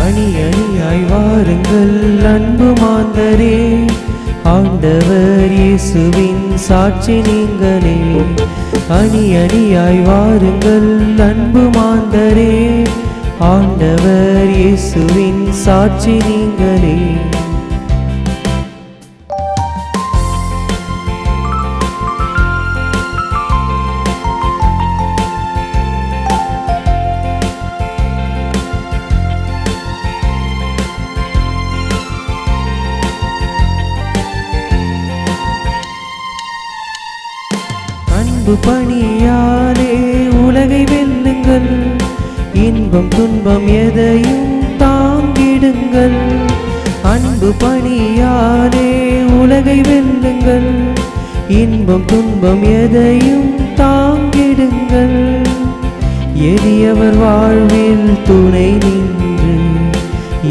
அணி அணியாய் வாருங்கள் அன்பு மாந்தரே, ஆண்டவர் இயேசுவின் சாட்சி நீங்களே. அணி அணியாய் வாருங்கள் அன்பு மாந்தரே, ஆண்டவர் இயேசுவின் சாட்சி நீங்களே. அன்பு பணியாலே உலகை வெல்லுங்கள், இன்பம் துன்பம் எதையும் தாங்கிடுங்கள். அன்பு பணியாலே உலகை வெல்லுங்கள், இன்பம் துன்பம் எதையும் தாங்கிடுங்கள். எளியவர் வாழ்வில் துணை நின்று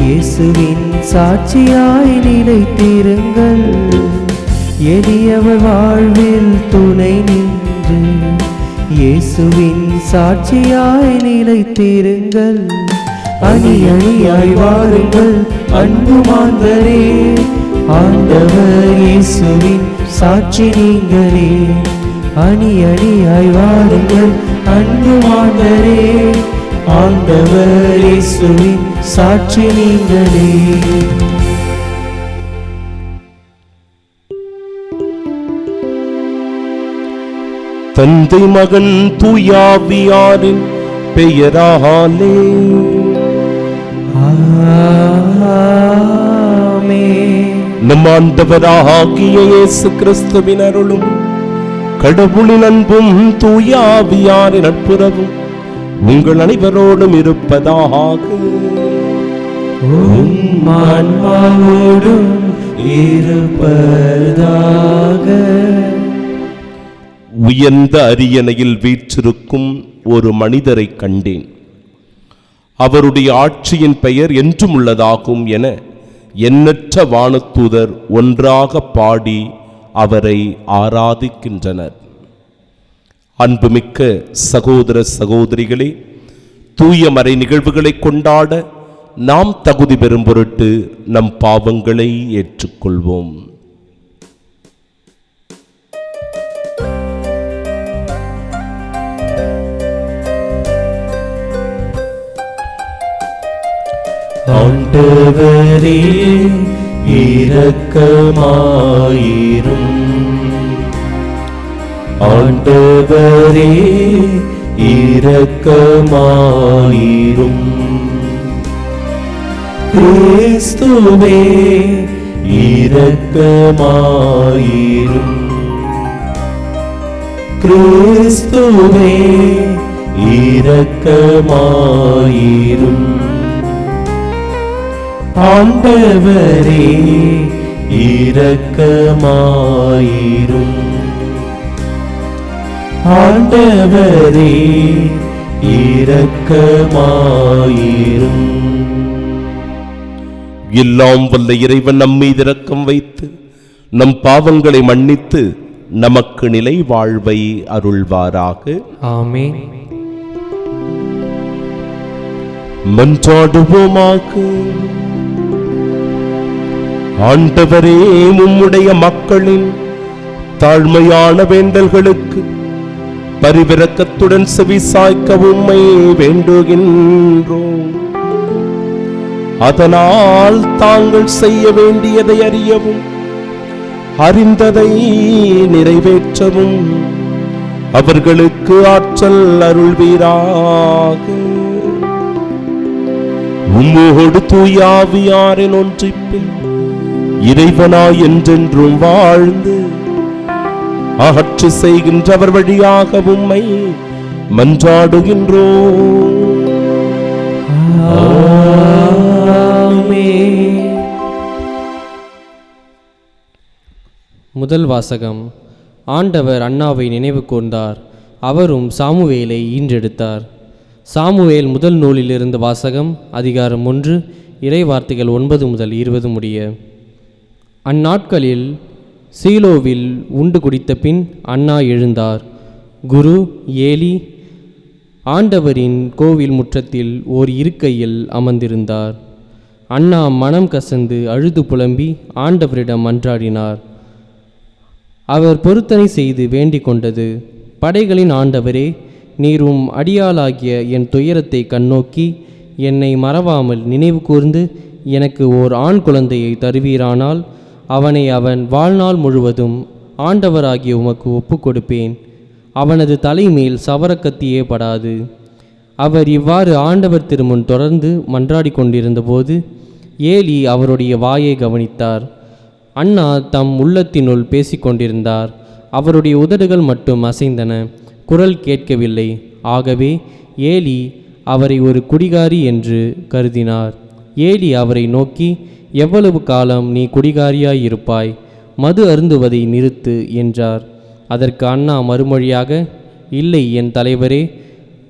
இயேசுவின் சாட்சியாய் நிலைத்திருங்கள். எளியவர் வாழ்வில் துணை நின்று இயேசுவின் சாட்சியாய் நிலைத்திருங்கள். அணி அணியாய் வாருங்கள் அன்பு மாந்தரே, ஆண்டவர் இயேசுவின் சாட்சி நீங்களே. அணி அணியாய் வாருங்கள் அன்பு மாந்தரே, ஆண்டவர் இயேசுவின் சாட்சி நீங்களே. தந்தை மகன் தூயாவியாரின் பெயராலே ஆமென். நம் ஆண்டவராகிய இயேசு கிறிஸ்துவின் அருளும் கடவுளின் அன்பும் தூயாவியாரின் நட்புறவும் உங்கள் அனைவரோடும் இருப்பதாக. உம் ஆன்மாவோடும் இருப்பதாக. உயர்ந்த அரியணையில் வீற்றிருக்கும் ஒரு மனிதரை கண்டேன். அவருடைய ஆட்சியின் பெயர் என்றும் உள்ளதாகும் என எண்ணற்ற வானதூதர் ஒன்றாக பாடி அவரை ஆராதிக்கின்றனர். அன்புமிக்க சகோதர சகோதரிகளே, தூய மறை நிகழ்வுகளை கொண்டாட நாம் தகுதி பெறும் பொருட்டு நம் பாவங்களை ஏற்றுக்கொள்வோம். ஆண்டவரே இரக்கமாயிரும், ஆண்டவரே இரக்கமாயிரும். கிறிஸ்துவே இரக்கமாயிரும், கிறிஸ்துவே இரக்கமாயிரும். ஆண்டவரே இரக்கமாயிரும், ஆண்டவரே இரக்கமாயிரும். எல்லாம் வல்ல இறைவன் நம்மீது இரக்கம் வைத்து நம் பாவங்களை மன்னித்து நமக்கு நிலை வாழ்வை அருள்வாராக. ஆமென். மன்றாடுவோமாக. ஆண்டவரே, உம்முடைய மக்களின் தாழ்மையான வேண்டல்களுக்கு பரிவிரக்கத்துடன் செவிசாய்க்க உம்மை வேண்டுகின்றோம். அதனால் தாங்கள் செய்ய வேண்டியதை அறியவும் அறிந்ததை நிறைவேற்றவும் அவர்களுக்கு ஆற்றல் அருள்வீராக. உம்மோடு தூயாவியாரின் ஒன்றிப்பில் இறைவனாய் என்றென்றும் வாழ்ந்து ஆட்சி செய்கின்றவர் வழியாக உம்மை மன்றாடுகின்றோம். முதல் வாசகம். ஆண்டவர் அன்னாவை நினைவு கூர்ந்தார், அவரும் சாமுவேலை ஈன்றெடுத்தார். சாமுவேல் முதல் நூலிலிருந்து வாசகம். அதிகாரம் 1, இறை வார்த்தைகள் 9 முதல் 20 முடிய. அந்நாட்களில் சீலோவில் உண்டு குடித்த பின் அன்னா எழுந்தார். குரு ஏலி ஆண்டவரின் கோவில் முற்றத்தில் ஓர் இருக்கையில் அமர்ந்திருந்தார். அன்னா மனம் கசந்து அழுது புலம்பி ஆண்டவரிடம் மன்றாடினார். அவர் பொருத்தனை செய்து வேண்டிக் கொண்டது, படைகளின் ஆண்டவரே, நீர் உம் அடியாளாகிய என் துயரத்தை கண்ணோக்கி என்னை மறவாமல் நினைவு கூர்ந்து எனக்கு ஓர் ஆண் குழந்தையை தருவீரானால் அவனை அவன் வாழ்நாள் முழுவதும் ஆண்டவராகிய உமக்கு ஒப்பு கொடுப்பேன். அவனது தலைமேல் சவரக்கத்தியே படாது. அவர் இவ்வாறு ஆண்டவர் திருமுன் தொடர்ந்து மன்றாடி கொண்டிருந்தபோது ஏலி அவருடைய வாயை கவனித்தார். அன்னா தம் உள்ளத்தினுள் பேசிக்கொண்டிருந்தார். அவருடைய உதடுகள் மட்டும் அசைந்தன, குரல் கேட்கவில்லை. ஆகவே ஏலி அவரை ஒரு குடிகாரி என்று கருதினார். ஏலி அவரை நோக்கி, எவ்வளவு காலம் நீ குடிகாரியாயிருப்பாய்? மது அருந்துவதை நிறுத்து என்றார். அதற்கு அன்னா மறுமொழியாக, இல்லை என் தலைவரே,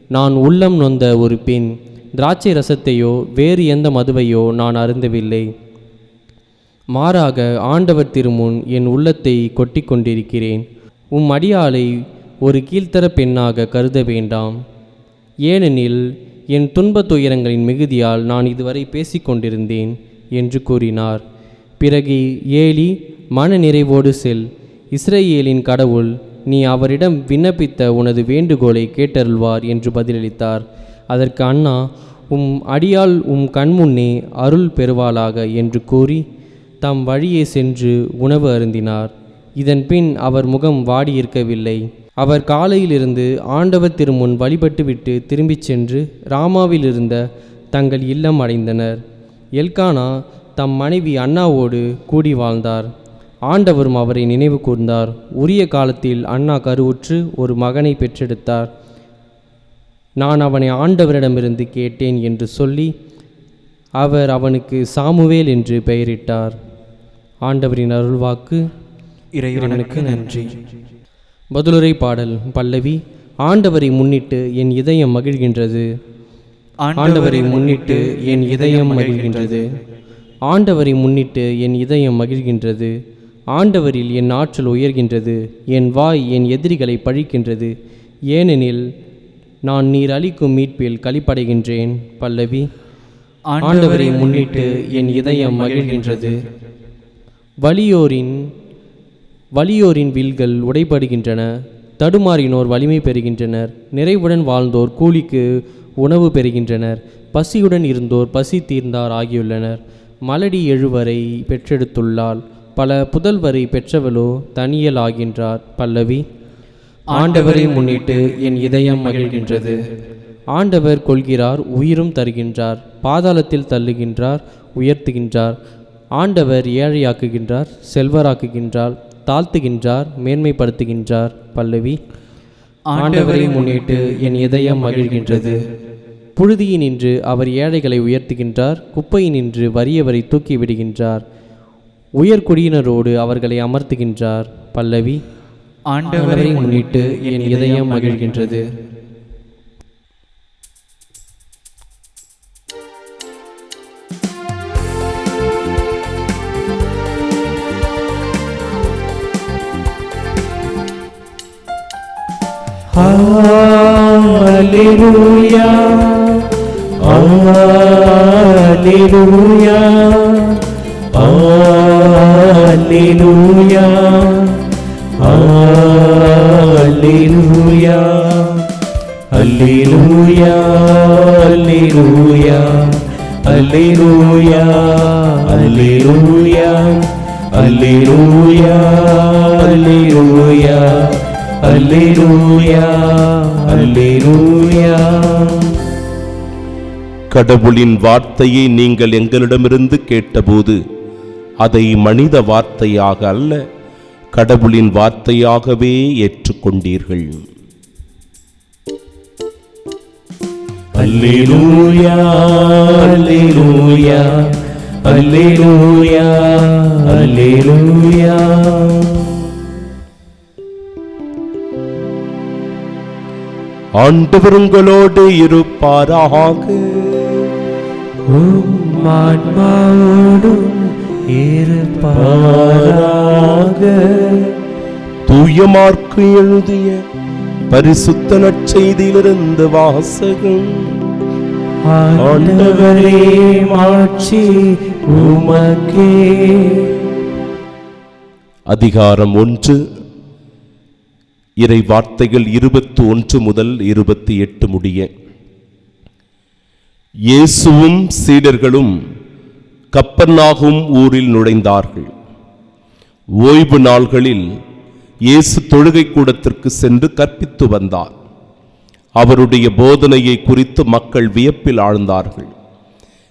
நான் உள்ளம் நொந்த ஒரு பெண். திராட்சை ரசத்தையோ வேறு எந்த மதுவையோ நான் அருந்தவில்லை. மாறாக ஆண்டவர் திருமுன் என் உள்ளத்தை கொட்டி கொண்டிருக்கிறேன். உம் அடியாளை ஒரு கீழ்த்தர பெண்ணாக கருத வேண்டாம். ஏனெனில் என் துன்பத் துயரங்களின் மிகுதியால் நான் இதுவரை பேசிக்கொண்டிருந்தேன் என்று கூறினார். பிறகு ஏலி, மன நிறைவோடு செல். இஸ்ரேலின் கடவுள் நீ அவரிடம் விண்ணப்பித்த உனது வேண்டுகோளை கேட்டருள்வார் என்று பதிலளித்தார். அதற்கு அன்னா, உம் அடியாள் உம் கண்முன்னே அருள் பெறுவாளாக என்று கூறி தம் வழியே சென்று உணவு அருந்தினார். இதன் பின் அவர் முகம் வாடியிருக்கவில்லை. அவர் காலையிலிருந்து ஆண்டவர் திருமுன் வழிபட்டுவிட்டு திரும்பிச் சென்று ராமாவில் இருந்த தங்கள் இல்லம் அடைந்தனர். எல்கானா தம் மனைவி அன்னாவோடு கூடி வாழ்ந்தார். ஆண்டவரும் அவரை நினைவு கூர்ந்தார். உரிய காலத்தில் அன்னா கருவுற்று ஒரு மகனை பெற்றெடுத்தார். நான் அவனை ஆண்டவரிடமிருந்து கேட்டேன் என்று சொல்லி அவர் அவனுக்கு சாமுவேல் என்று பெயரிட்டார். ஆண்டவரின் அருள்வாக்கு. இறைவனுக்கு நன்றி. பதிலுரை பாடல் பல்லவி. ஆண்டவரை முன்னிட்டு என் இதயம் மகிழ்கின்றது. ஆண்டவரை முன்னிட்டு என் இதயம் மகிழ்கின்றது. ஆண்டவரை முன்னிட்டு என் இதயம் மகிழ்கின்றது. ஆண்டவரில் என் ஆற்றல் உயர்கின்றது. என் வாய் என் எதிரிகளை பழிக்கின்றது. ஏனெனில் நான் நீர் அளிக்கும் மீட்பில் களிப்படைகின்றேன். பல்லவி. ஆண்டவரை முன்னிட்டு என் இதயம் மகிழ்கின்றது. வலியோரின் வில்கள் உடைபடுகின்றன. தடுமாறினோர் வலிமை பெறுகின்றனர். நிறைவுடன் வாழ்ந்தோர் கூலிக்கு உணவு பெறுகின்றனர். பசியுடன் இருந்தோர் பசி தீர்ந்தார் ஆகியுள்ளனர். மலடி எழுவரை பெற்றெடுத்துள்ளாள். பல புதல்வரை பெற்றவளோ தனியல் ஆகின்றார். பல்லவி. ஆண்டவரை முன்னிட்டு என் இதயம் மகிழ்கின்றது. ஆண்டவர் கொள்கிறார், உயிரும் தருகின்றார். பாதாளத்தில் தள்ளுகின்றார், உயர்த்துகின்றார். ஆண்டவர் ஏழையாக்குகின்றார், செல்வராக்குகின்றார். தாழ்த்துகின்றார், மேன்மைப்படுத்துகின்றார். பல்லவி. ஆண்டவரை முன்னிட்டு என் இதயம் மகிழ்கின்றது. புழுதியினின்று அவர் ஏழைகளை உயர்த்துகின்றார். குப்பையினின்று வறியவரை தூக்கி விடுகின்றார். உயர்குடியினரோடு அவர்களை அமர்த்துகின்றார். பல்லவி. ஆண்டவரை முன்னிட்டு என் இதயம் மகிழ்கின்றது. Hallelujah, Hallelujah, Hallelujah, Hallelujah, Hallelujah, Hallelujah, Hallelujah, Hallelujah, Hallelujah, Hallelujah. அல்லேலூயா அல்லேலூயா. கடவுளின் வார்த்தையை நீங்கள் எங்களிடமிருந்து கேட்டபோது அதை மனித வார்த்தையாக அல்ல, கடவுளின் வார்த்தையாகவே ஏற்றுக்கொண்டீர்கள். அல்லேலூயா அல்லேலூயா அல்லேலூயா அல்லேலூயா. ஆண்டவர் உங்களோடு இருப்பாராக. உம் ஆன்மாவோடும் இருப்பாராக. தூய மார்க்கு எழுதிய பரிசுத்த நற்செய்தியிலிருந்து வாசகம். ஆண்டவரே மாட்சி உமக்கே. அதிகாரம் 1, இறை வார்த்தைகள் 21 முதல் 28 முடிய. இயேசுவும் சீடர்களும் கப்பர்நாகும் ஊரில் நுழைந்தார்கள். ஓய்வு நாள்களில் இயேசு தொழுகை கூடத்திற்கு சென்று கற்பித்து வந்தார். அவருடைய போதனையை குறித்து மக்கள் வியப்பில் ஆழ்ந்தார்கள்.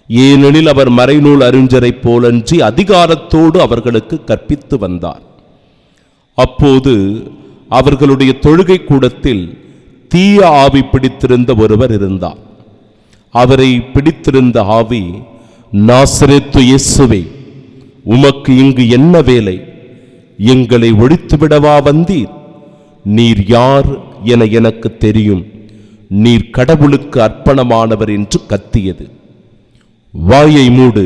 ஏனெனில் அவர் மறைநூல் அறிஞரைப் போலன்றி அதிகாரத்தோடு அவர்களுக்கு கற்பித்து வந்தார். அப்போது அவர்களுடைய தொழுகை கூடத்தில் தீய ஆவி பிடித்திருந்த ஒருவர் இருந்தார். அவரை பிடித்திருந்த ஆவி, நாசரேத்து இயேசுவே, உமக்கு இங்கு என்ன வேலை? எங்களை ஒழித்துவிடவா வந்தீர்? நீர் யார் என எனக்கு தெரியும். நீர் கடவுளுக்கு அர்ப்பணமானவர் என்று கத்தியது. வாயை மூடு,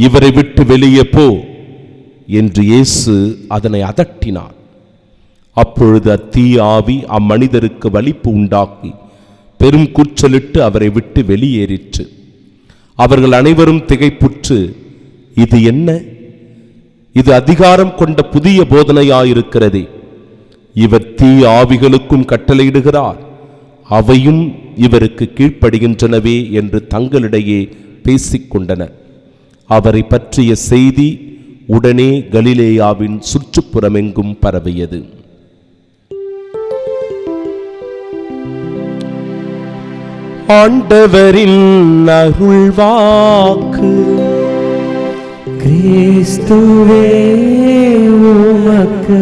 இவரை விட்டு வெளியே போ என்று இயேசு அதனை அதட்டினார். அப்பொழுது அத்தீய ஆவி அம்மனிதருக்கு வலிப்பு உண்டாக்கி பெரும் கூச்சலிட்டு அவரை விட்டு வெளியேறிற்று. அவர்கள் அனைவரும் திகைப்புற்று, இது என்ன? இது அதிகாரம் கொண்ட புதிய போதனையாயிருக்கிறதே. இவர் தீய ஆவிகளுக்கும் கட்டளையிடுகிறார், அவையும் இவருக்கு கீழ்ப்படுகின்றனவே என்று தங்களிடையே பேசிக்கொண்டனர். அவரை பற்றிய செய்தி உடனே கலிலேயாவின் சுற்றுப்புறமெங்கும் பரவியது. ஆண்டவரின் அருள்வாக்கு. கிறிஸ்துவே உமக்கு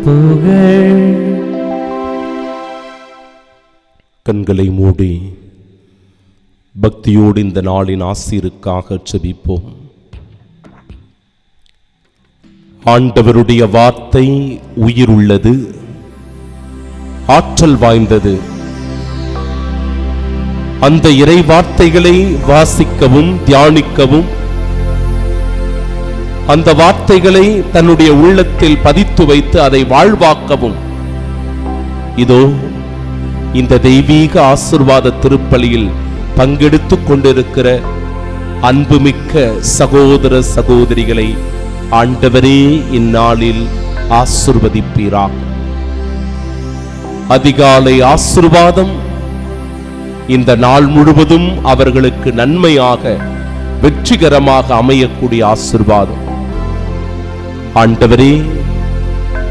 புகழ். கண்களை மூடி பக்தியோடு இந்த நாளின் ஆசீருக்காக ஜெபிப்போம். ஆண்டவருடைய வார்த்தை உயிர் உள்ளது, ஆற்றல் வாய்ந்தது. அந்த இறை வார்த்தைகளை வாசிக்கவும் தியானிக்கவும், அந்த வார்த்தைகளை தன்னுடைய உள்ளத்தில் பதித்து வைத்து அதை வாழ்வாக்கவும் இதோ இந்த தெய்வீக ஆசீர்வாத திருப்பலியில் பங்கெடுத்துக் கொண்டிருக்கிற அன்புமிக்க சகோதர சகோதரிகளை ஆண்டவரே இந்நாளில் ஆசீர்வதிப்பீராக. அதிகாலை ஆசீர்வாதம் இந்த நாள் முழுவதும் அவர்களுக்கு நன்மையாக வெற்றிகரமாக அமையக்கூடிய ஆசீர்வாதம். ஆண்டவரே,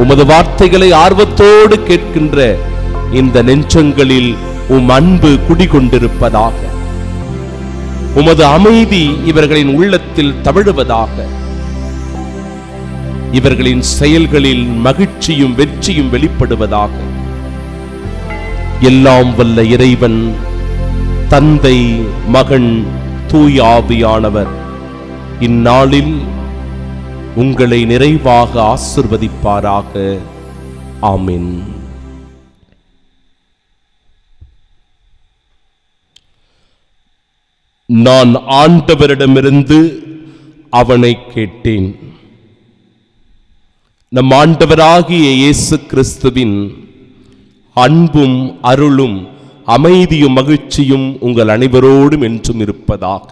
உமது வார்த்தைகளை ஆர்வத்தோடு கேட்கின்ற இந்த நெஞ்சங்களில் உம் அன்பு குடிகொண்டிருப்பதாக, உமது அமைதி இவர்களின் உள்ளத்தில் தவழுவதாக, இவர்களின் செயல்களில் மகிழ்ச்சியும் வெற்றியும் வெளிப்படுவதாக. எல்லாம் வல்ல இறைவன், தந்தை, மகன், தூய ஆவியானவர் இந்நாளில் உங்களை நிறைவாக ஆசீர்வதிப்பாராக. ஆமென். நான் ஆண்டவரிடமிருந்து அவனை கேட்டேன். நம் ஆண்டவராகிய இயேசு கிறிஸ்துவின் அன்பும் அருளும் அமைதியும் மகிழ்ச்சியும் உங்கள் அனைவரோடும் என்றும் இருப்பதாக.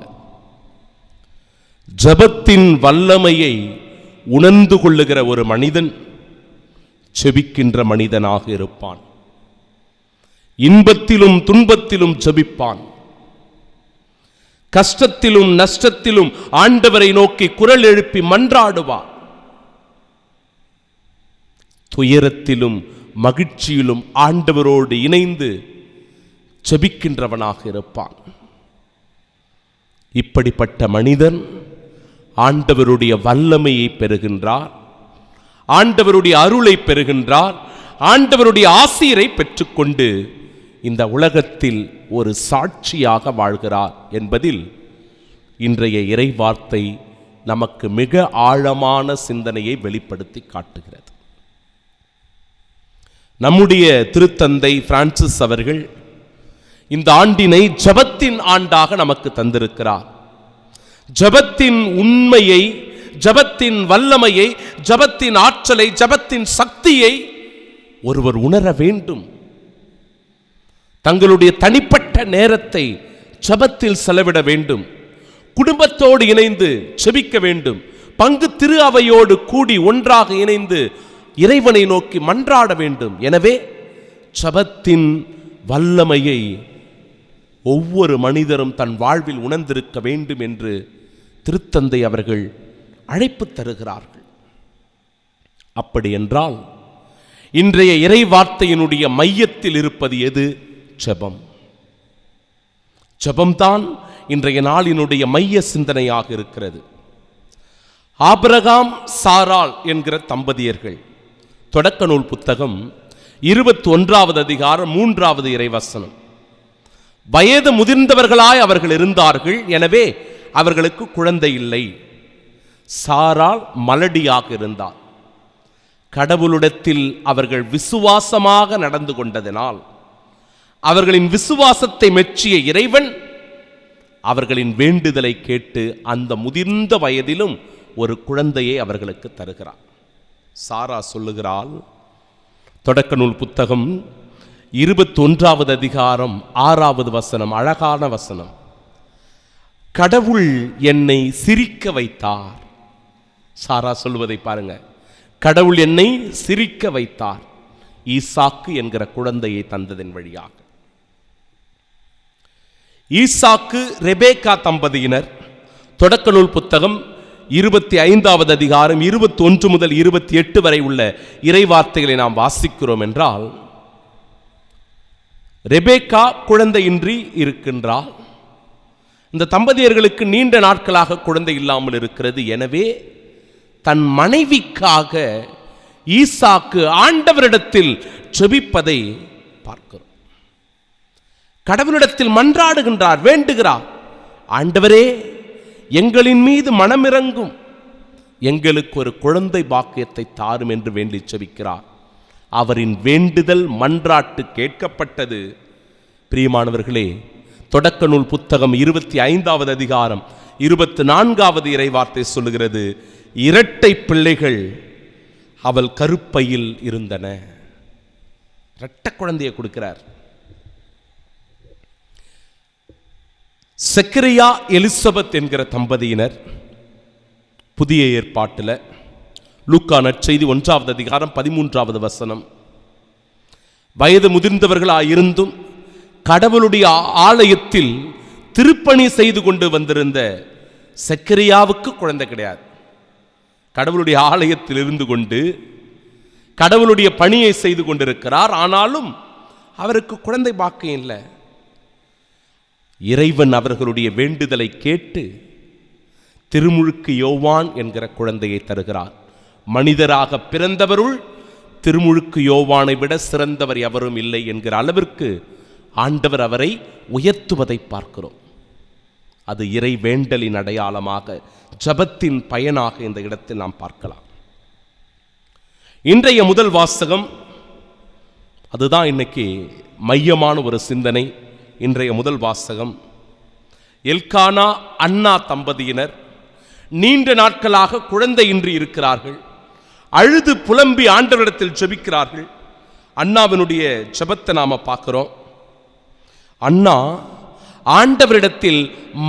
ஜெபத்தின் வல்லமையை உணர்ந்து கொள்ளுகிற ஒரு மனிதன் ஜெபிக்கின்ற மனிதனாக இருப்பான். இன்பத்திலும் துன்பத்திலும் ஜெபிப்பான். கஷ்டத்திலும் நஷ்டத்திலும் ஆண்டவரை நோக்கி குரல் எழுப்பி மன்றாடுவான். துயரத்திலும் மகிழ்ச்சியிலும் ஆண்டவரோடு இணைந்து ஜெபிக்கின்றவனாக இருப்பான். இப்படிப்பட்ட மனிதன் ஆண்டவருடைய வல்லமையை பெறுகின்றார், ஆண்டவருடைய அருளை பெறுகின்றார், ஆண்டவருடைய ஆசீரை பெற்றுக்கொண்டு இந்த உலகத்தில் ஒரு சாட்சியாக வாழ்கிறார் என்பதில் இன்றைய இறை வார்த்தை நமக்கு மிக ஆழமான சிந்தனையை வெளிப்படுத்தி காட்டுகிறது. நம்முடைய திருத்தந்தை பிரான்சிஸ் அவர்கள் இந்த ஆண்டினை ஜெபத்தின் ஆண்டாக நமக்கு தந்திருக்கிறார். ஜெபத்தின் உண்மையை, ஜெபத்தின் வல்லமையை, ஜெபத்தின் ஆற்றலை, ஜெபத்தின் சக்தியை ஒருவர் உணர வேண்டும். தங்களுடைய தனிப்பட்ட நேரத்தை ஜெபத்தில் செலவிட வேண்டும், குடும்பத்தோடு இணைந்து செபிக்க வேண்டும், பங்கு திரு அவையோடு கூடி ஒன்றாக இணைந்து இறைவனை நோக்கி மன்றாட வேண்டும். எனவே ஜெபத்தின் வல்லமையை ஒவ்வொரு மனிதரும் தன் வாழ்வில் உணர்ந்திருக்க வேண்டும் என்று திருத்தந்தை அவர்கள் அழைப்பு தருகிறார்கள். அப்படி என்றால் இன்றைய இறை வார்த்தையினுடைய மையத்தில் இருப்பது எது? ஜெபம். ஜெபம்தான் இன்றைய நாளினுடைய மைய சிந்தனையாக இருக்கிறது. ஆபிரகாம் சாராள் என்கிற தம்பதியர்கள், தொடக்க நூல் புத்தகம் 21வது அதிகாரம் 3வது இறைவசனம். வயது முதிர்ந்தவர்களாய் அவர்கள் இருந்தார்கள், எனவே அவர்களுக்கு குழந்தை இல்லை. சாராள் மலடியாக இருந்தார். கடவுளிடத்தில் அவர்கள் விசுவாசமாக நடந்து கொண்டதனால் அவர்களின் விசுவாசத்தை மெச்சிய இறைவன் அவர்களின் வேண்டுதலை கேட்டு அந்த முதிர்ந்த வயதிலும் ஒரு குழந்தையை அவர்களுக்கு தருகிறார். சாரா சொல்லுகிறாள், தொடக்க நூல் புத்தகம் 21வது அதிகாரம் 6வது வசனம், அழகான வசனம். கடவுள் என்னை சிரிக்க வைத்தார். சாரா சொல்வதை பாருங்க, கடவுள் என்னை சிரிக்க வைத்தார், ஈசாக்கு என்கிற குழந்தையை தந்ததன் வழியாக. ஈசாக்கு ரெபேக்கா தம்பதியினர், தொடக்க நூல் புத்தகம் 25வது அதிகாரம் 21 முதல் 28 வரை உள்ள இறைவார்த்தைகளை நாம் வாசிக்கிறோம் என்றால், ரெபேக்கா குழந்தையின்றி இருக்கின்றார். இந்த தம்பதியர்களுக்கு நீண்ட நாட்களாக குழந்தை இல்லாமல் இருக்கிறது. எனவே தன் மனைவிக்காக ஈசாக்கு ஆண்டவரிடத்தில் ஜெபிப்பதை பார்க்கிறோம். கடவுளிடத்தில் மன்றாடுகின்றார், வேண்டுகிறார். ஆண்டவரே, எங்களின் மீது மனமிரங்கும், எங்களுக்கு ஒரு குழந்தை பாக்கியத்தை தாரும் என்று வேண்டி ஜெபிக்கிறார். அவரின் வேண்டுதல் மன்றாட்டு கேட்கப்பட்டது. பிரியமானவர்களே, தொடக்க நூல் புத்தகம் 25வது அதிகாரம் 24வது இறைவார்த்தை சொல்லுகிறது, இரட்டை பிள்ளைகள் அவள் கருப்பையில் இருந்தன. இரட்டை குழந்தையை கொடுக்கிறார். செக்கரியா எலிசபெத் என்கிற தம்பதியினர், புதிய ஏற்பாட்டில் லூக்கா நற்செய்தி 1வது அதிகாரம் 13வது வசனம். வயது முதிர்ந்தவர்களாயிருந்தும் கடவுளுடைய ஆலயத்தில் திருப்பணி செய்து கொண்டு வந்திருந்த செக்கரியாவுக்கு குழந்தை கிடையாது. கடவுளுடைய ஆலயத்தில் இருந்து கொண்டு கடவுளுடைய பணியை செய்து கொண்டிருக்கிறார், ஆனாலும் அவருக்கு குழந்தை பாக்கியம் இல்லை. இறைவன் அவர்களுடைய வேண்டுதலை கேட்டு திருமுழுக்கு யோவான் என்கிற குழந்தையை தருகிறார். மனிதராக பிறந்தவருள் திருமுழுக்கு யோவானை விட சிறந்தவர் எவரும் இல்லை என்கிற அளவிற்கு ஆண்டவர் அவரை உயர்த்துவதை பார்க்கிறோம். அது இறை வேண்டலின் அடையாளமாக, ஜெபத்தின் பயனாக இந்த இடத்தில் நாம் பார்க்கலாம். இன்றைய முதல் வாசகம், அதுதான் இன்னைக்கு மையமான ஒரு சிந்தனை. இன்றைய முதல் வாசகம், எல்கானா அன்னா தம்பதியினர் நீண்ட நாட்களாக குழந்தையின்றி இருக்கிறார்கள். அழுது புலம்பி ஆண்டவரிடத்தில் ஜெபிக்கிறார்கள். அண்ணாவினுடைய ஜெபத்தை நாம பார்க்கிறோம். அண்ணா ஆண்டவரிடத்தில்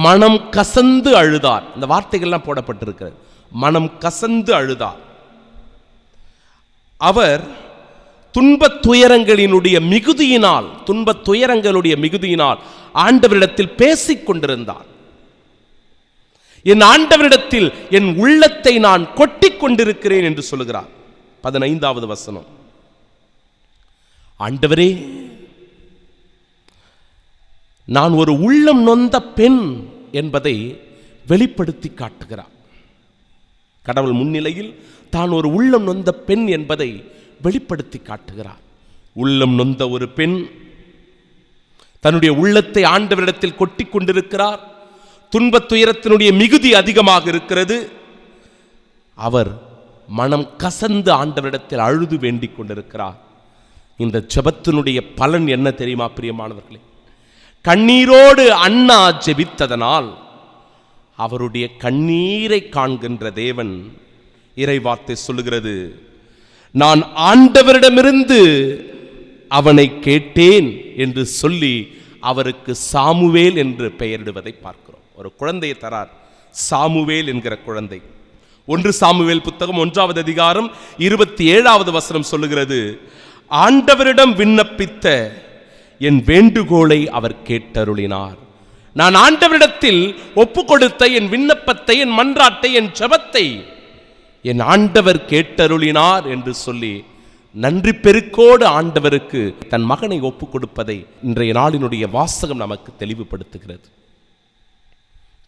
மனம் கசந்து அழுதார். இந்த வார்த்தைகள்லாம் போடப்பட்டிருக்கிறது, மனம் கசந்து அழுதார். அவர் துன்பத் துயரங்களுடைய மிகுதியினால் ஆண்டவரிடத்தில் பேசிக் கொண்டிருந்தார். என் ஆண்டவரிடத்தில் என் உள்ளத்தை நான் கொட்டிக் கொண்டிருக்கிறேன் என்று சொல்லுகிறார். 15வது வசனம். ஆண்டவரே, நான் ஒரு உள்ளம் நொந்த பெண் என்பதை வெளிப்படுத்தி காட்டுகிறார். கடவுள் முன்னிலையில் தான் ஒரு உள்ளம் நொந்த பெண் என்பதை வெளிப்படுத்தி காட்டுகிறார். உள்ளம் நொந்த ஒரு பெண் தன்னுடைய உள்ளத்தை ஆண்டவரிடத்தில் கொட்டிக் கொண்டிருக்கிறார். துன்பத் துயரத்தினுடைய மிகுதி அதிகமாக இருக்கிறது. அவர் மனம் கசந்து ஆண்டவரிடத்தில் அழுது வேண்டிக் கொண்டிருக்கிறார். இந்த ஜெபத்தினுடைய பலன் என்ன தெரியுமா பிரியமானவர்களே? கண்ணீரோடு அண்ணா ஜெபித்ததனால் அவருடைய கண்ணீரை காண்கின்ற தேவன் இறைவார்த்தை சொல்லுகிறது, நான் ஆண்டவரிடமிருந்து அவனை கேட்டேன் என்று சொல்லி அவருக்கு சாமுவேல் என்று பெயரிடுவதை பார்க்கிறோம். ஒரு குழந்தையை தரார், சாமுவேல் என்கிற குழந்தை. 1 சாமுவேல் புத்தகம் 1வது அதிகாரம் 27வது வசனம் சொல்லுகிறது, ஆண்டவரிடம் விண்ணப்பித்த என் வேண்டுகோளை அவர் கேட்டருளினார். நான் ஆண்டவரிடத்தில் ஒப்பு கொடுத்த என் விண்ணப்பத்தை, என் மன்றாட்டை, என் ஜெபத்தை என் ஆண்டவர் கேட்டருளினார் என்று சொல்லி நன்றி பெருக்கோடு ஆண்டவருக்கு தன் மகனை ஒப்பு கொடுப்பதை இன்றைய நாளினுடைய வாசகம் நமக்கு தெளிவுபடுத்துகிறது.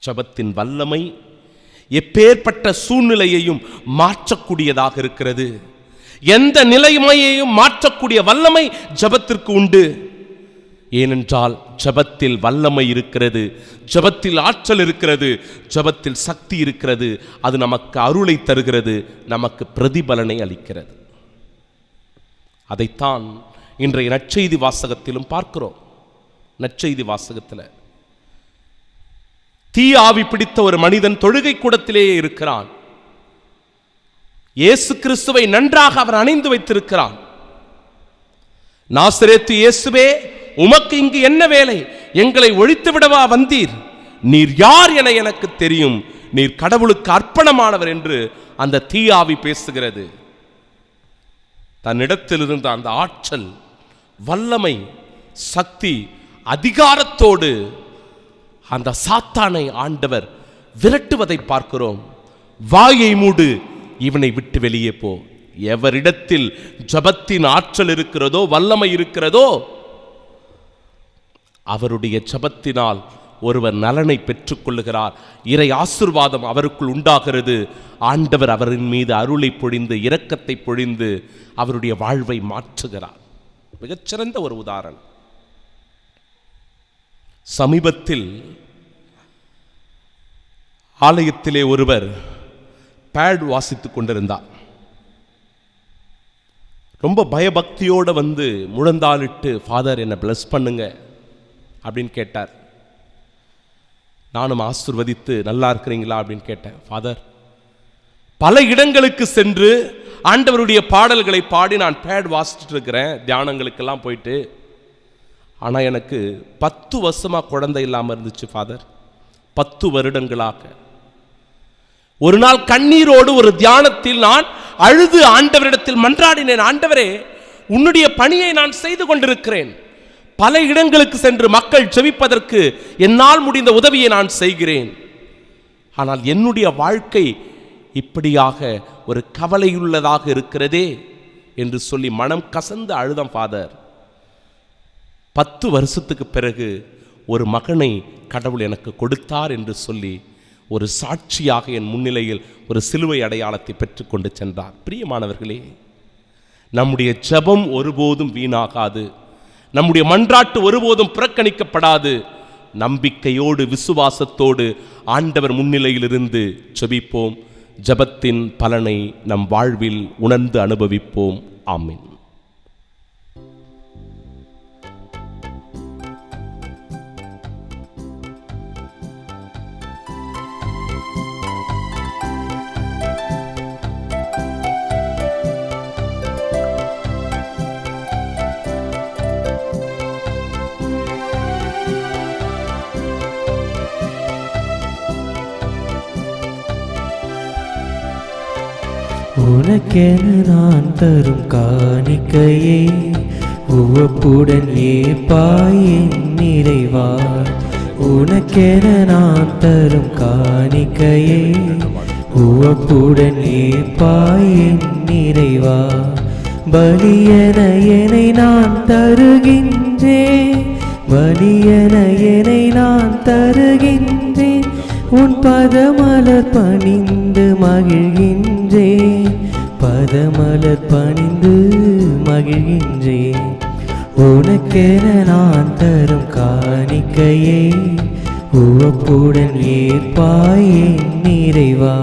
ஜெபத்தின் வல்லமை எப்பேற்பட்ட சூழ்நிலையையும் மாற்றக்கூடியதாக இருக்கிறது. எந்த நிலைமையையும் மாற்றக்கூடிய வல்லமை ஜெபத்திற்கு உண்டு. ஏனென்றால் ஜெபத்தில் வல்லமை இருக்கிறது, ஜெபத்தில் ஆற்றல் இருக்கிறது, ஜெபத்தில் சக்தி இருக்கிறது. அது நமக்கு அருளை தருகிறது, நமக்கு பிரதிபலனை அளிக்கிறது. அதைத்தான் இன்றைய நற்செய்தி வாசகத்திலும் பார்க்கிறோம். நற்செய்தி வாசகத்தில் தீ ஆவி பிடித்த ஒரு மனிதன் தொழுகை கூடத்திலேயே இருக்கிறான். இயேசு கிறிஸ்துவை நன்றாக அவர் அணிந்து வைத்திருக்கிறான். நாசரேத்து இயேசுவே, உமக்கு இங்கு என்ன வேலை? எங்களை ஒழித்து விடவா வந்தீர்? நீர் யார் என எனக்கு தெரியும். நீர் கடவுளுக்கு அர்ப்பணமானவர் என்று அந்த தீயாவி பேசுகிறது. தன்னிடத்தில் இருந்த அந்த ஆற்றல், வல்லமை, சக்தி, அதிகாரத்தோடு அந்த சாத்தானை ஆண்டவர் விரட்டுவதை பார்க்கிறோம். வாயை மூடு, இவனை விட்டு வெளியே போ. எவரிடத்தில் ஜெபத்தின் ஆற்றல் இருக்கிறதோ, வல்லமை இருக்கிறதோ, அவருடைய ஜெபத்தினால் ஒருவர் நலனை பெற்றுக் கொள்ளுகிறார். இறை ஆசீர்வாதம் அவருக்குள் உண்டாகிறது. ஆண்டவர் அவரின் மீது அருளை பொழிந்து, இரக்கத்தை பொழிந்து அவருடைய வாழ்வை மாற்றுகிறார். மிகச்சிறந்த ஒரு உதாரணம். சமீபத்தில் ஆலயத்திலே ஒருவர் பேட் வாசித்துக் கொண்டிருந்தார். ரொம்ப பயபக்தியோடு வந்து முழந்தாளிட்டு, ஃபாதர் என்னை பிளஸ் பண்ணுங்க அப்படின்னு கேட்டார். நானும் ஆசீர்வதித்து, நல்லா இருக்கிறீங்களா அப்படின்னு கேட்டேன். ஃபாதர், பல இடங்களுக்கு சென்று ஆண்டவருடைய பாடல்களை பாடி நான் பேட் வாசிச்சுட்டு இருக்கிறேன், தியானங்களுக்கெல்லாம் போயிட்டு. ஆனால் எனக்கு 10 வருஷமாக குழந்தை இல்லாமல் இருந்துச்சு ஃபாதர். 10 வருடங்களாக. ஒரு நாள் கண்ணீரோடு ஒரு தியானத்தில் நான் அழுது ஆண்டவரிடத்தில் மன்றாடினேன். ஆண்டவரே, உன்னுடைய பணியை நான் செய்து கொண்டிருக்கிறேன். பல இடங்களுக்கு சென்று மக்கள் செவிப்பதற்கு என்னால் முடிந்த உதவியை நான் செய்கிறேன். ஆனால் என்னுடைய வாழ்க்கை இப்படியாக ஒரு கவலையுள்ளதாக இருக்கிறதே என்று சொல்லி மனம் கசந்து அழுதம் ஃபாதர். 10 வருஷத்துக்கு பிறகு ஒரு மகனை கடவுள் எனக்கு கொடுத்தார் என்று சொல்லி ஒரு சாட்சியாக என் முன்னிலையில் ஒரு சிலுவை அடையாளத்தை பெற்றுக்கொண்டு சென்றார். பிரியமானவர்களே, நம்முடைய ஜெபம் ஒருபோதும் வீணாகாது. நம்முடைய மன்றாட்டு ஒருபோதும் புறக்கணிக்கப்படாது. நம்பிக்கையோடு, விசுவாசத்தோடு ஆண்டவர் முன்னிலையில் இருந்து ஜெபிப்போம். ஜெபத்தின் பலனை நம் வாழ்வில் உணர்ந்து அனுபவிப்போம். ஆமென். உனக்கென நான் தரும் காணிக்கையே உவப்புடன் ஏற்பாய் என் நிறைவா. உனக்கென நான் தரும் காணிக்கையே உவப்புடன் ஏற்பாய் என் நிறைவா. பலியென என்னை நான் தருகின்றேன், பலியென என்னை நான் தருகின்றேன். உன் பதமலர் பணிந்து மகிழ்கின்றேன், பதமலர் பணிந்து மகிழ்கின்றேன். உனக்கென நான் தரும் காணிக்கையே உவப்புடன் ஏற்பாய் என் நிறைவா.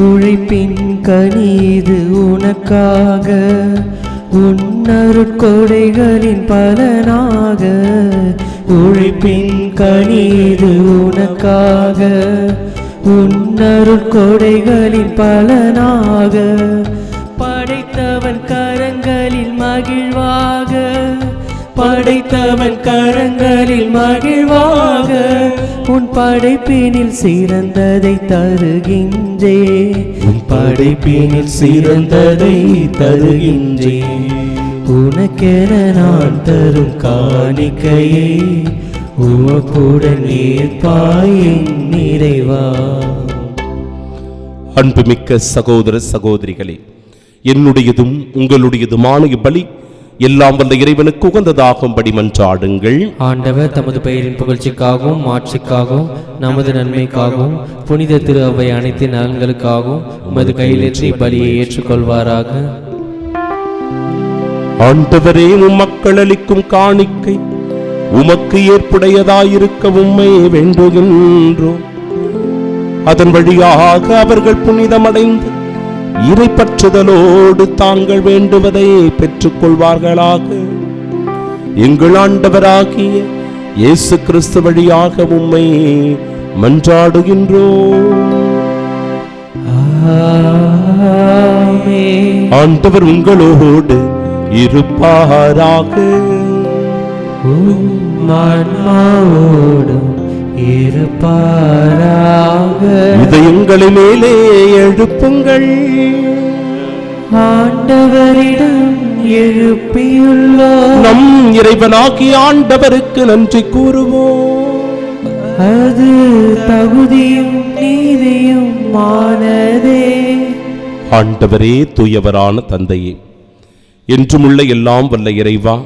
உழைப்பின் கனிது உனக்காக, உன்னருட்கொடைகளின் பலனாக. உழைப்பின் கனிது உனக்காக, உன்னருள் கொடைகளின் பலனாக, படைத்தவன் கரங்களில் மகிழ்வாக, படைத்தவன் கரங்களில் மகிழ்வாக, உன் படைப்பினில் சிறந்ததை தருகின்றே, உன் படைப்பினில் சிறந்ததை தருகின்றே. உனக்கென நான் தரும் காணிக்கையை உமக்குடன் ஏற்பாய் என் நிறைவா. அன்புமிக்க சகோதர சகோதரிகளே, என்னுடையதும் உங்களுடையதுமான இப்பலி எல்லாம் வல்ல இறைவனுக்கு உகந்ததாகும்படி மன்றாடுங்கள். ஆண்டவர் தமது பெயரின் புகழ்ச்சிக்காகவும் மாட்சிக்காகவும் நமது நன்மைக்காகவும் புனித திரு அவை அனைத்து நலன்களுக்காகவும் உமது கையிலேற்றி பலியை ஏற்றுக்கொள்வாராக. ஆண்டவரே, உம் மக்கள் அளிக்கும் காணிக்கை உமக்கு ஏற்புடையதாயிருக்க உம்மை வேண்டுகின்றோம். அதன் வழியாக அவர்கள் புனிதமடைந்து இறைப்பற்றுதலோடு தாங்கள் வேண்டுவதை பெற்றுக் கொள்வார்களாக. எங்கள் ஆண்டவராகிய இயேசு கிறிஸ்து வழியாக உம்மை மன்றாடுகின்றோம். ஆண்டவர் உங்களோடு இருப்பாராக. இதயங்களை மேலே எழுப்புங்கள். ஆண்டவரிடம் எழுப்பியுள்ளோம். நம் இறைவனாகிய ஆண்டவருக்கு நன்றி கூறுவோம். அது தகுதியும் நீதியும் மானதே. ஆண்டவரே, தூயவரான தந்தையே, என்றுமுள்ள எல்லாம் வல்ல இறைவா,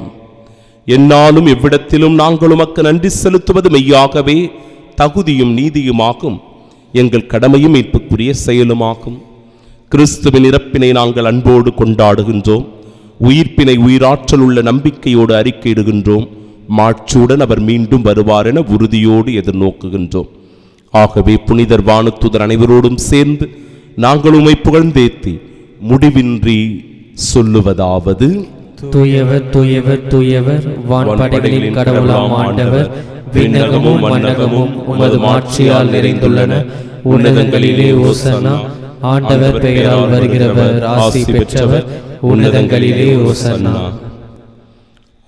என்னாலும் எவ்விடத்திலும் நாங்கள் உமக்கு நன்றி செலுத்துவது மெய்யாகவே தகுதியும் நீதியுமாகும், எங்கள் கடமையும் மீட்புக்குரிய செயலுமாகும். கிறிஸ்துவின் இறப்பினை நாங்கள் அன்போடு கொண்டாடுகின்றோம், உயிர்ப்பினை உயிராற்றல் உள்ள நம்பிக்கையோடு அறிக்கையிடுகின்றோம், மாட்சியுடன் அவர் மீண்டும் வருவார் என உறுதியோடு எதிர்நோக்குகின்றோம். ஆகவே புனிதர் வானதூதர் அனைவரோடும் சேர்ந்து நாங்கள் உம்மை புகழ்ந்தேத்தி முடிவின்றி சொல்லுவதாவது: தூயவர் தூயவர் தூயவர், வான்படைகளின் கடவுளாம் ஆண்டவர், விண்ணகமும் மண்ணகமும் உமது மாட்சியால் நிறைந்துள்ளன. உன்னதங்களிலே ஓசன்னா. ஆண்டவர் பெயரால் வருகிறவர் ஆசி பெற்றவர், உன்னதங்களிலே ஓசன்னா.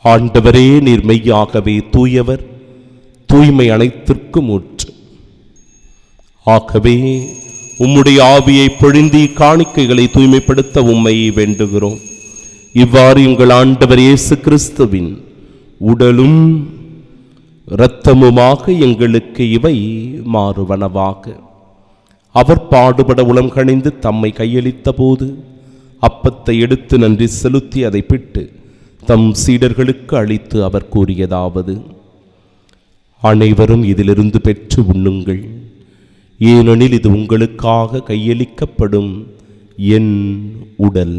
ஆண்டவரே, நீர் மெய்யாகவே தூயவர், தூய்மை அனைத்திற்கும் ஊற்று. ஆகவே உம்முடைய ஆவியை பொழிந்தி காணிக்கைகளை தூய்மைப்படுத்த உம்மை வேண்டுகிறோம். இவ்வாறு எங்கள் ஆண்டவர் இயேசு கிறிஸ்துவின் உடலும் இரத்தமுமாக எங்களுக்கு இவை மாறுவனவாக. அவர் பாடுபட உளம் கணிந்து தம்மை கையளித்த போது அப்பத்தை எடுத்து நன்றி செலுத்தி அதை பிட்டு தம் சீடர்களுக்கு அளித்து அவர் கூறியதாவது: அனைவரும் இதிலிருந்து பெற்று உண்ணுங்கள், ஏனெனில் இது உங்களுக்காக கையளிக்கப்படும் என் உடல்.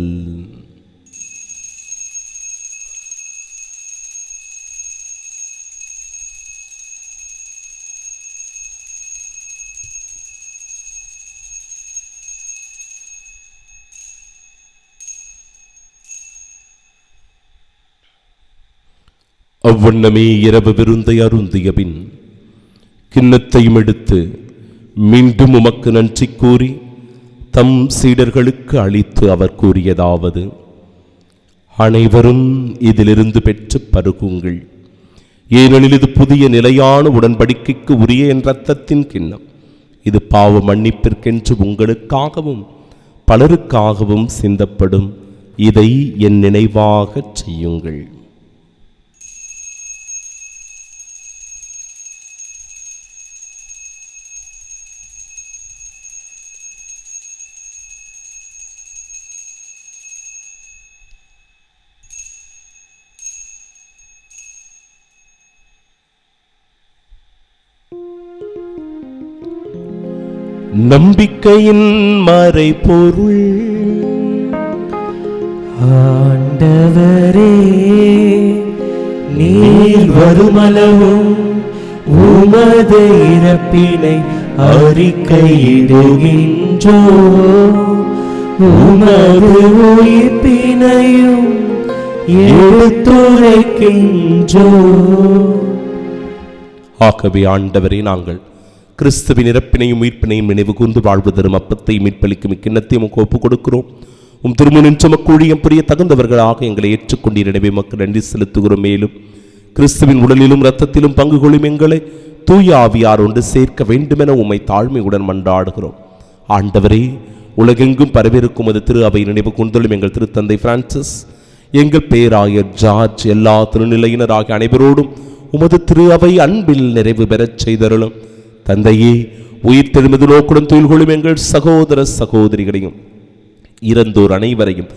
அவ்வண்ணமே இரவு விருந்தை அருந்திய பின் கிண்ணத்தையும் எடுத்து மீண்டும் உமக்கு நன்றி கூறி தம் சீடர்களுக்கு அளித்து அவர் கூறியதாவது: அனைவரும் இதிலிருந்து பெற்று பருகுங்கள், ஏனெனில் இது புதிய நிலையான உடன்படிக்கைக்கு உரிய என் இரத்தத்தின் கிண்ணம். இது பாவ மன்னிப்பிற்கென்று உங்களுக்காகவும் பலருக்காகவும் சிந்தப்படும். இதை என் நினைவாகச் செய்யுங்கள். நம்பிக்கையின் மறைபொருள். ஆண்டவரே, நீர் வருமளவும் உமது இறப்பினை அறிக்கையிடுகின்றோ, உமது உயிர்ப்பினையும் எடுத்துரைக்கின்றோ. ஆகவே ஆண்டவரே, நாங்கள் கிறிஸ்துவின் இறப்பினையும் உயிர்ப்பினையும் நினைவு கூர்ந்து வாழ்வு தரும் அப்பத்தை மீட்பளிக்கும் இக்கிண்ணத்தையும் ஒப்புக் கொடுக்கிறோம். உம் திருமுனின் சுமக்கு ஊழியம் புரிய தகுந்தவர்களாக எங்களை ஏற்றுக்கொண்டீர். எனவே மக்கள் நன்றி செலுத்துகிறோம். மேலும் கிறிஸ்துவின் உடலிலும் இரத்தத்திலும் பங்கு கொள்ளும் எங்களை தூய ஆவியார் ஒன்று சேர்க்க வேண்டுமென உம்மை தாழ்மையுடன் மன்றாடுகிறோம். ஆண்டவரே, உலகெங்கும் பரவிருக்கும் அது திரு அவை நினைவு கொண்டுள்ளும் எங்கள் திருத்தந்தை பிரான்சிஸ், எங்கள் பேராயர் ஜார்ஜ், எல்லா திருநிலையினர் ஆகிய அனைவரோடும் உமது திரு அவை அன்பில் நிறைவு பெறச் செய்தருளும். தந்தையே, உயிர் தெழுமது நோக்குடன் துயில் கொள்ளும் எங்கள் சகோதர சகோதரிகளையும் இறந்தோர் அனைவரையும்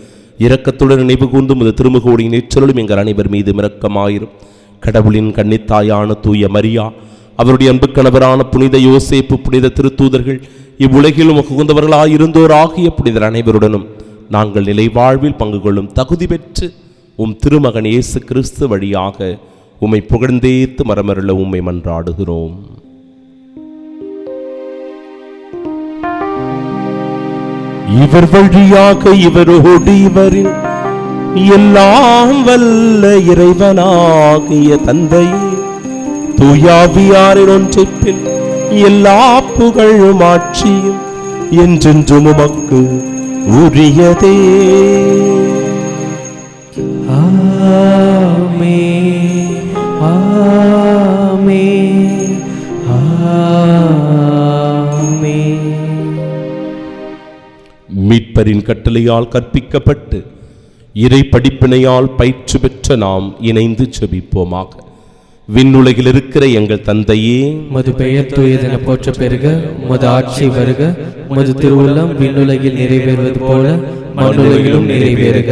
இரக்கத்துடன் நினைவு கூர்ந்து உமது திருமுகோடியின் ஏற்றலும் எங்கள் அனைவர் மீது இரக்கமாயிரும். கடவுளின் கன்னித்தாயான தூய மரியா, அவருடைய அன்பு கணவரான புனித யோசேப்பு, புனித திருத்தூதர்கள், இவ்வுலகிலும் உகந்தவர்களாயிருந்தோர் ஆகிய புனிதர் அனைவருடனும் நாங்கள் நிலை வாழ்வில் பங்கு கொள்ளும் தகுதி பெற்று உம் திருமகன் இயேசு கிறிஸ்து வழியாக உம்மை புகழ்ந்தேத்து மரமருள உம்மை மன்றாடுகிறோம். இவர் வழியாக இவரோடு இவரில் எல்லாம் வல்ல இறைவனாகிய தந்தையே, தூயாவியாரின் ஒன்றிப்பில் எல்லா புகழும் ஆட்சியும் என்றென்றும் உமக்கு உரியதே. ஆமென், ஆமென், ஆமென். மீட்பரின் கட்டளையால் கற்பிக்கப்பட்டு இறை படிப்பினையால் பயிற்சி பெற்ற நாம் இணைந்து செபிப்போமாக. விண்ணுலகில் இருக்கிற எங்கள் தந்தையே, உமது பெயர் தூயதென போற்ற பெறுக. உமது ஆட்சி வருக. உமது திருவுள்ளம் விண்ணுலகில் நிறைவேறுவது போல மண்ணுலகிலும் நிறைவேறுக.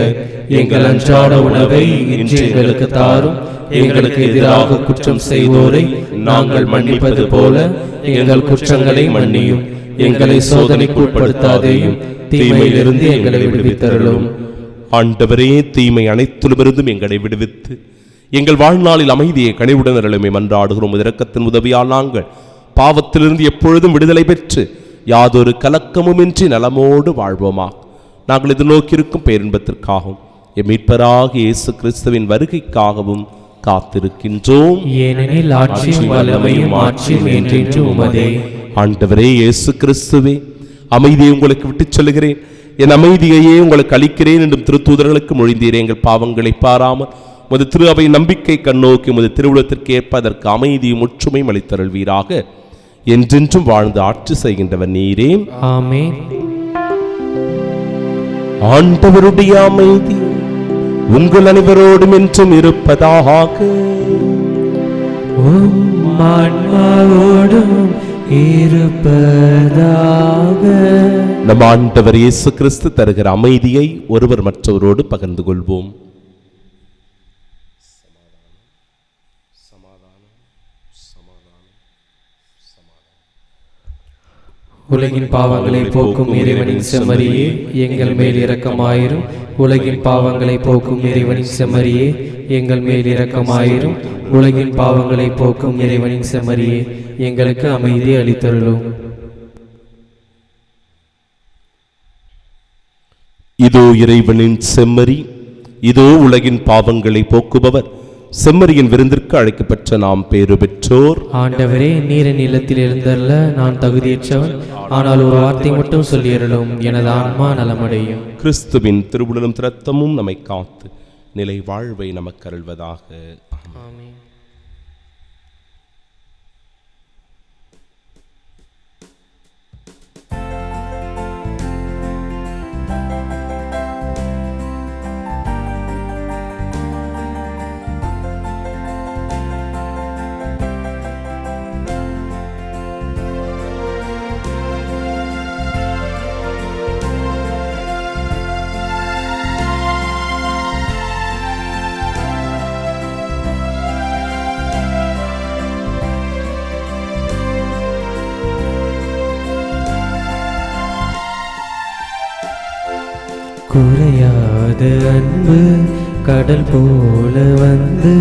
எங்கள் அன்றாட உணவை இன்று எங்களுக்கு தாரும். எங்களுக்கு எதிராக குற்றம் செய்வோரை நாங்கள் மன்னிப்பது போல எங்கள் குற்றங்களை மன்னியும். எங்களை சோதனைக்கு உட்படுத்தாதேயும், தீமையிலிருந்து எங்களை விடுவித்தருளும். ஆண்டவரே, தீமை அனைத்திலுமிருந்தும் எங்களை விடுவித்து எங்கள் வாழ்நாளில் அமைதியை கனிவுடன் அருளுமை மன்றாடுகிறோம். இரக்கத்தின் உதவியால் நாங்கள் பாவத்திலிருந்து எப்பொழுதும் விடுதலை பெற்று யாதொரு கலக்கமுமின்றி நலமோடு வாழ்வோமா. நாங்கள் எதிர்நோக்கியிருக்கும் பேரின்பத்திற்காகவும் எம் மீட்பராகிய இயேசு கிறிஸ்துவின் வருகைக்காகவும் காத்திருக்கின்றோம். ஏனெனில் ஆட்சியும் வல்லமையும் ஆட்சியும் என்றென்றும் உமதே. ஆண்டவரே இயேசு கிறிஸ்துவே, அமைதியை உங்களுக்கு விட்டுச் சொல்லுகிறேன், என் அமைதியையே உங்களுக்கு அளிக்கிறேன் என்றும் திருத்தூதர்களுக்கு மொழிந்தீரே. எங்கள் பாவங்களை பாராமல் உமது திரு அவை நம்பிக்கை கண்ணோக்கி உமது திருவுளத்திற்கு ஏற்ப அதற்கு அமைதியும் ஒற்றுமையும் அளித்தருள்வீராக. என்றென்றும் வாழ்ந்து ஆட்சி செய்கின்றவர் நீரே. ஆமென். ஆண்டவருடைய அமைதி உங்கள் அனைவரோடும் என்றும் இருப்பதாக. உம் ஆன்மாவோடும் இருப்பதாக. நம் ஆண்டவர் இயேசு கிறிஸ்து தருகிற அமைதியை ஒருவர் மற்றவரோடு பகிர்ந்து கொள்வோம். உலகின் பாவங்களை போக்கும் இறைவனின் செம்மறியே, எங்கள் மேல் இரக்கமாயிரும். உலகின் பாவங்களை போக்கும் இறைவனின் செம்மறியே, எங்கள் மேல் இரக்கமாயிரும். உலகின் பாவங்களை போக்கும் இறைவனின் செம்மறியே, எங்களுக்கு அமைதி அளித்தருளும். இதோ இறைவனின் செம்மறி, இதோ உலகின் பாவங்களை போக்குபவர். செம்மறியின் விருந்திற்கு அழைக்கப்பெற்ற நாம் பேறு பெற்றோர். ஆண்டவரே, நீரின் இல்லத்தில் எழுந்தருள நான் தகுதியற்றவன். ஆனால் ஒரு வார்த்தை மட்டும் சொல்லியருளும், எனது ஆன்மா நலமடையும். கிறிஸ்துவின் திருவுடலும் இரத்தமும் நம்மை காத்து நிலை வாழ்வை நமக்கு அருள்வதாக. ஆமென். குறையாத அன்பு கடல் போல வந்து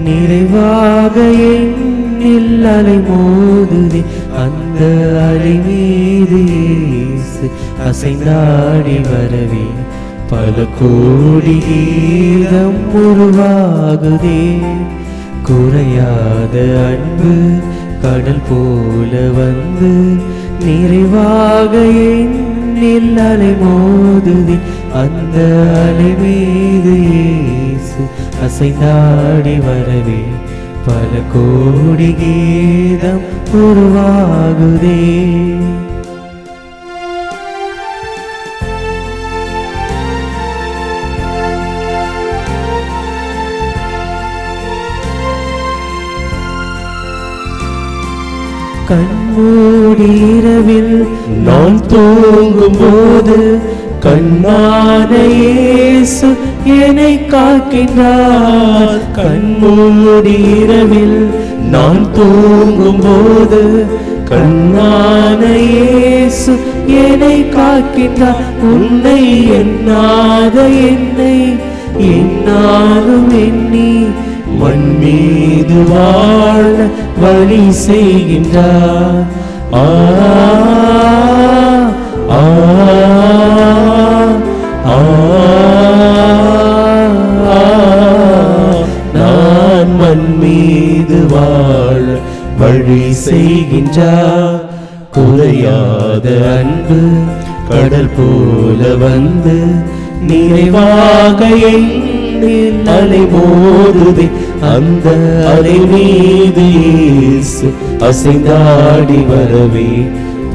நிறைவாக எண்ணில் அலை மோதுதே. அந்த அலை மீது இயேசு அசைந்தாடி வரவே பல கோடி கீதம் உருவாகுதே. குறையாத அன்பு கடல் போல வந்து நிறைவாக என்னில் அலை மோதுதே. அந்த அலை மீது இயேசு அசைந்தாடி வரவே பல கோடி கீதம் உருவாகுதே. கண்மூடி இரவில் நான் தூங்கும் போது கண்ணான இயேசு என்னை காக்கின்றார். கண்மூடி இரவில் நான் தூங்கும் போது கண்ணான இயேசு என்னை காக்கின்றார். உன்னை எண்ணாத என்னை என்னாலும் எண்ணி மண் மீது வாழ வழி செய்கின்றார். நான் மண் மீது வாழ வழி செய்கின்றார். குறையாத அன்பு கடல் போல வந்து நிறைவாக என்னில் அலை மோதுதே. அந்த அலை மீது இயேசு அசைந்தாடி வரவே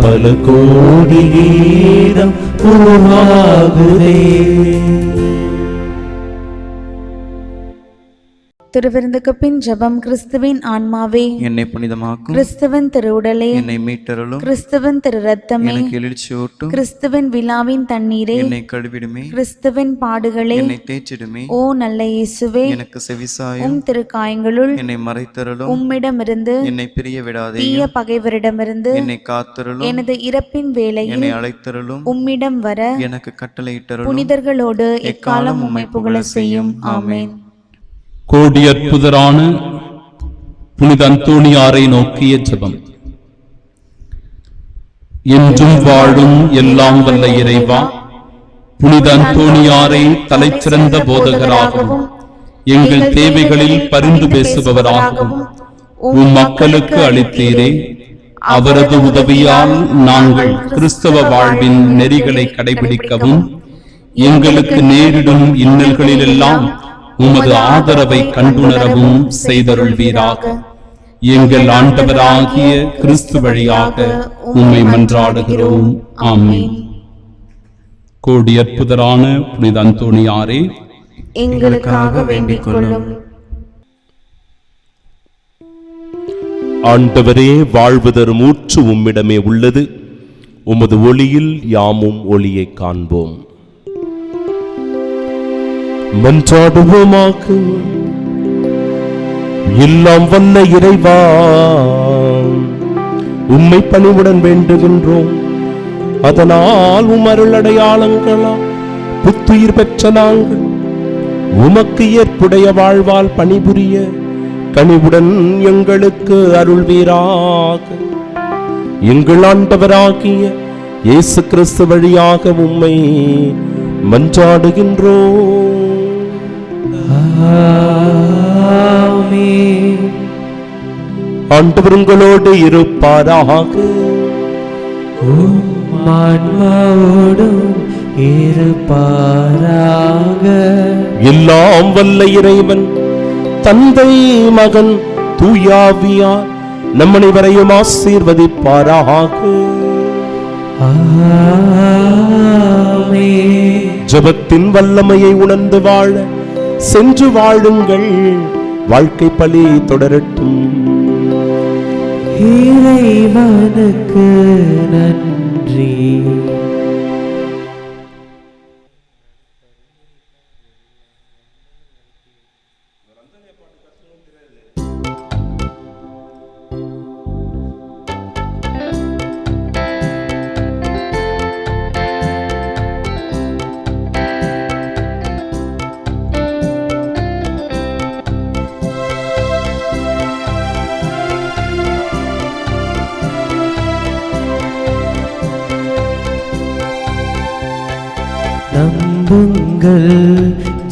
பல கோடி கீதம் உருவாகுதே. திருவிருந்துக்கு பின் ஜெபம். கிறிஸ்துவின் ஆன்மாவே என்னை புனிதமாக்கும், கிறிஸ்துவின் திருவுடலே என்னை மீட்டருளும், கிறிஸ்துவின் திரு ரத்தமே எனக்கு எழுச்சியூட்டும், கிறிஸ்துவின் விழாவின் தண்ணீரே என்னை கழுவிடுமே, கிறிஸ்துவின் பாடுகளே என்னை தேய்ச்சிடுமே, ஓ நல்ல இயேசுவே எனக்கு செவிசாயும், உம் திருக்காயங்களுள் என்னை மறைத்தருளும், உம்மிடமிருந்து என்னை பிரிய விடாதே, தீய பகைவரிடமிருந்து என்னை காத்தருளும், எனது இறப்பின் வேளையில் என்னை அழைத்தருளும், உம்மிடம் வர எனக்கு கட்டளையிட்டருளும், புனிதர்களோடு எக்காலம் உம்மை புகழ செய்யும். ஆமென். கோடி அற்புதரான புனித அந்தோணியாரை நோக்கிய ஜெபம். என்றும் வாழும் எல்லாம் வல்ல இறைவா, புனித அந்தோணியாரை தலைச்சிறந்த போதகராகவும் எங்கள் தேவைகளில் பரிந்து பேசுபவராகவும் உம் மக்களுக்கு அளித்தீரே. அவரது உதவியால் நாங்கள் கிறிஸ்தவ வாழ்வின் நெறிகளை கடைபிடிக்கவும் எங்களுக்கு நேரிடும் இன்னல்களிலெல்லாம் உமது ஆதரவை கண்டுணரவும் செய்தருள்வீராக. எங்கள் ஆண்டவராகிய கிறிஸ்து வழியாக உம்மை மன்றாடுகிறோம். ஆமென். கோடி அற்புதரான புனித அந்தோணியாரே எங்களுக்காக வேண்டிக் கொள்ளும். ஆண்டவரே, வாழ்வு தரும் ஊற்று உம்மிடமே உள்ளது. உமது ஒளியில் யாமும் ஒளியை காண்போம். மன்றாடுவோமாக. எல்லாம் வல்ல இறைவா, உம்மை பணிவுடன் வேண்டுகின்றோம். அதனால் உம் அருள் அடையாளங்களா புத்துயிர் பெற்ற நாங்கள் உமக்கு ஏற்புடைய வாழ்வால் பணிபுரிய கனிவுடன் எங்களுக்கு அருள்வீராக. எங்கள் ஆண்டவராகிய இயேசு கிறிஸ்து வழியாக உம்மை மன்றாடுகின்றோம். ஆண்டவர் உங்களோடு இருப்பாராக. ஆன்மாவோடும் இருப்பாராக. எல்லாம் வல்ல இறைவன் தந்தை, மகன், தூயாவியார் நம் அனைவரையும் ஆசீர்வதிப்பாராக. ஜெபத்தின் வல்லமையை உணர்ந்து வாழ சென்று வாழுங்கள். வாழ்க்கை பலி தொடரட்டும். இறைவனுக்கு நன்றி. நம்புங்கள்,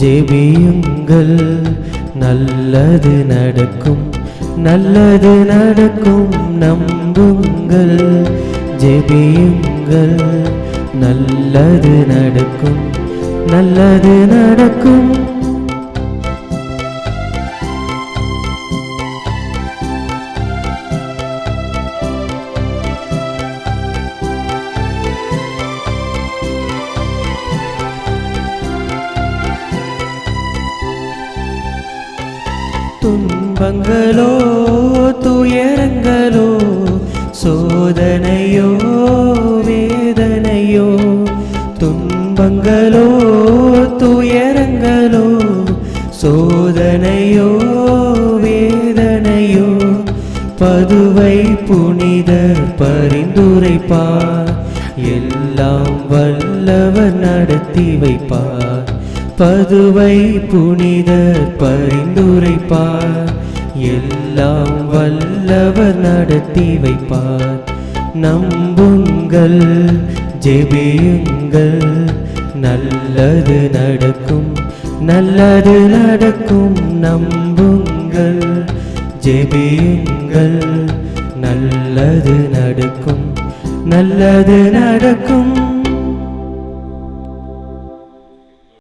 ஜெபியுங்கள், நல்லது நடக்கும், நல்லது நடக்கும். நம்புங்கள், ஜெபியுங்கள், நல்லது நடக்கும், நல்லது நடக்கும். துன்பங்களோ துயரங்களோ சோதனையோ வேதனையோ, துன்பங்களோ துயரங்களோ சோதனையோ வேதனையோ, பதுவை புனிதர் பரிந்துரைப்பார், எல்லாம் வல்லவர் நடத்தி வைப்பார். பதுவை புனிதர் பரிந்துரைப்பார், எல்லாம் வல்லவர் நடத்தி வைப்பார். நம்புங்கள், ஜெபியுங்கள், நல்லது நடக்கும், நல்லது நடக்கும். நம்புங்கள், ஜெபியுங்கள், நல்லது நடக்கும், நல்லது நடக்கும்.